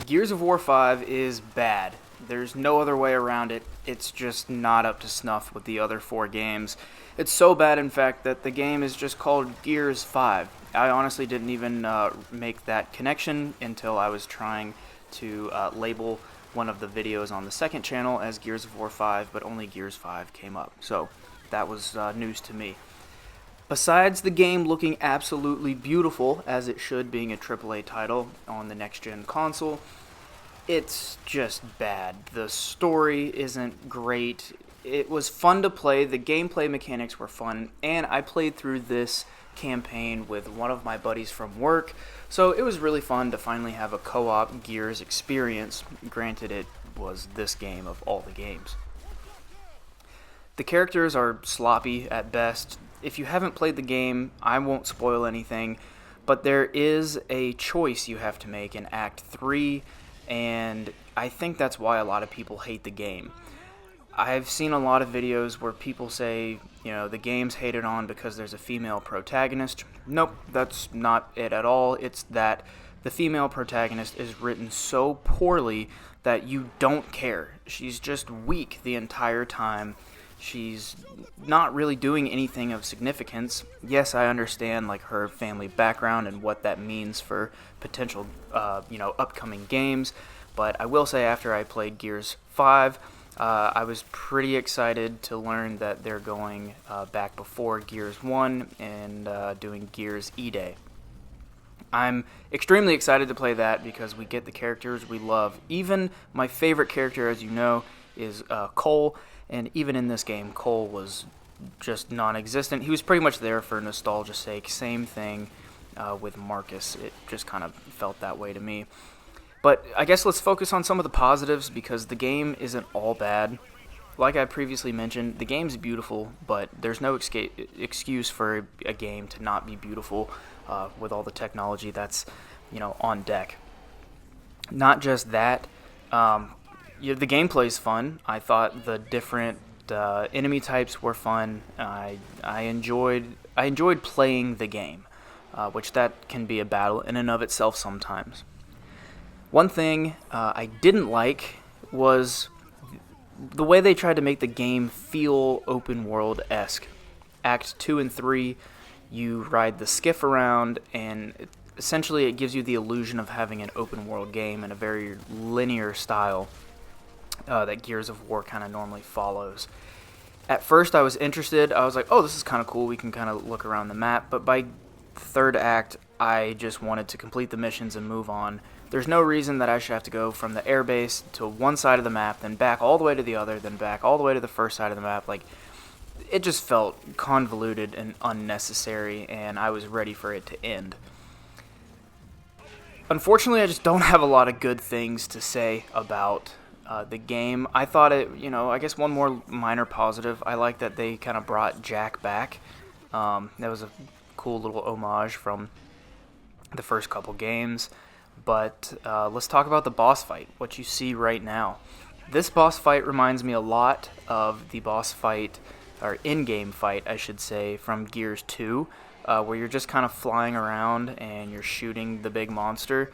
Gears of War 5 is bad. There's no other way around it. It's just not up to snuff with the other four games. It's so bad, in fact, that the game is just called Gears 5. I honestly didn't even make that connection until I was trying to label one of the videos on the second channel as Gears of War 5, but only Gears 5 came up. So that was news to me. Besides the game looking absolutely beautiful, as it should, being a AAA title on the next-gen console, it's just bad. The story isn't great. It was fun to play, the gameplay mechanics were fun, and I played through this campaign with one of my buddies from work, so it was really fun to finally have a co-op Gears experience. Granted, it was this game of all the games. The characters are sloppy at best. If you haven't played the game, I won't spoil anything, but there is a choice you have to make in Act 3, and I think that's why a lot of people hate the game. I've seen a lot of videos where people say, the game's hated on because there's a female protagonist. Nope, that's not it at all. It's that the female protagonist is written so poorly that you don't care. She's just weak the entire time. She's not really doing anything of significance. Yes, I understand her family background and what that means for potential upcoming games, but I will say after I played Gears 5, I was pretty excited to learn that they're going back before Gears 1 and doing Gears E-Day. I'm extremely excited to play that because we get the characters we love. Even my favorite character, as you know, is Cole. And even in this game, Cole was just non-existent. He was pretty much there for nostalgia's sake. Same thing with Marcus. It just kind of felt that way to me. But I guess let's focus on some of the positives because the game isn't all bad. Like I previously mentioned, the game's beautiful, but there's no excuse for a game to not be beautiful with all the technology that's on deck. Not just that. The gameplay's fun. I thought the different enemy types were fun. I enjoyed playing the game, which that can be a battle in and of itself sometimes. One thing I didn't like was the way they tried to make the game feel open world-esque. Act 2 and 3, you ride the skiff around, and essentially it gives you the illusion of having an open world game in a very linear style. That Gears of War kind of normally follows. At first I was interested. I was like, oh, this is kind of cool. We can kind of look around the map. But by third act, I just wanted to complete the missions and move on. There's no reason that I should have to go from the airbase to one side of the map, then back all the way to the other, then back all the way to the first side of the map. It just felt convoluted and unnecessary, and I was ready for it to end. Unfortunately, I just don't have a lot of good things to say about the game. I thought it, I guess one more minor positive, I like that they kind of brought Jack back. That was a cool little homage from the first couple games. But let's talk about the boss fight, what you see right now. This boss fight reminds me a lot of the boss fight, or in-game fight, I should say, from Gears 2, where you're just kind of flying around and you're shooting the big monster.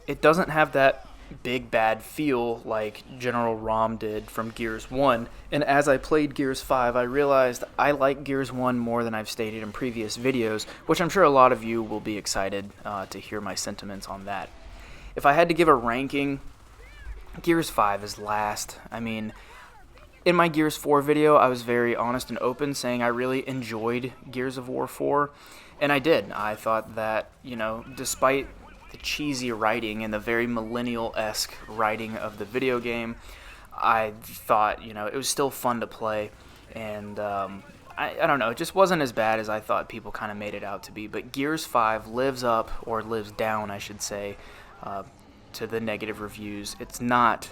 It doesn't have that big bad feel like General Rom did from Gears 1, and as I played Gears 5 I realized I like Gears 1 more than I've stated in previous videos, which I'm sure a lot of you will be excited to hear my sentiments on that. If I had to give a ranking, Gears 5 is last. I mean, in my Gears 4 video I was very honest and open, saying I really enjoyed Gears of War 4, and I did. I thought that, despite the cheesy writing and the very millennial-esque writing of the video game, I thought, it was still fun to play, and I don't know, it just wasn't as bad as I thought people kind of made it out to be, but Gears 5 lives up, or lives down, I should say, to the negative reviews. It's not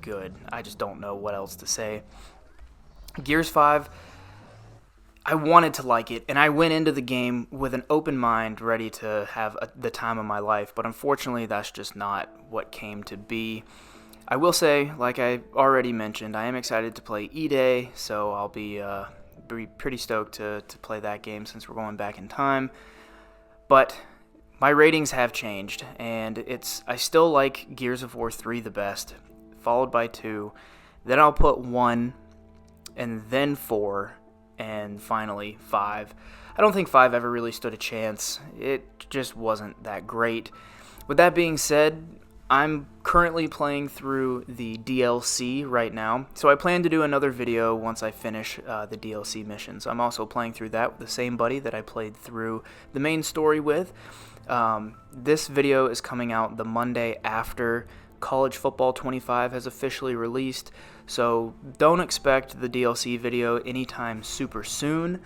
good. I just don't know what else to say. Gears 5, I wanted to like it, and I went into the game with an open mind, ready to have the time of my life, but unfortunately that's just not what came to be. I will say, like I already mentioned, I am excited to play E-Day, so I'll be pretty stoked to play that game since we're going back in time. But my ratings have changed, and I still like Gears of War 3 the best, followed by 2, then I'll put 1, and then 4, and finally 5. I don't think 5 ever really stood a chance. It just wasn't that great. With that being said, I'm currently playing through the DLC right now, so I plan to do another video once I finish the DLC missions. I'm also playing through that with the same buddy that I played through the main story with. This video is coming out the Monday after College Football 25 has officially released, so don't expect the DLC video anytime super soon.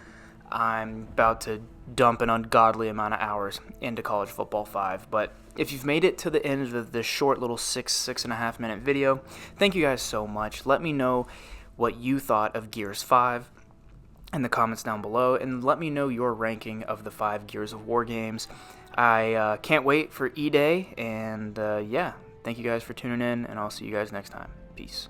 I'm about to dump an ungodly amount of hours into College Football 5, but if you've made it to the end of this short little 6.5 minute video, thank you guys so much. Let me know what you thought of Gears 5 in the comments down below, and let me know your ranking of the 5 Gears of War games. I can't wait for E-Day, and yeah, thank you guys for tuning in, and I'll see you guys next time. Peace.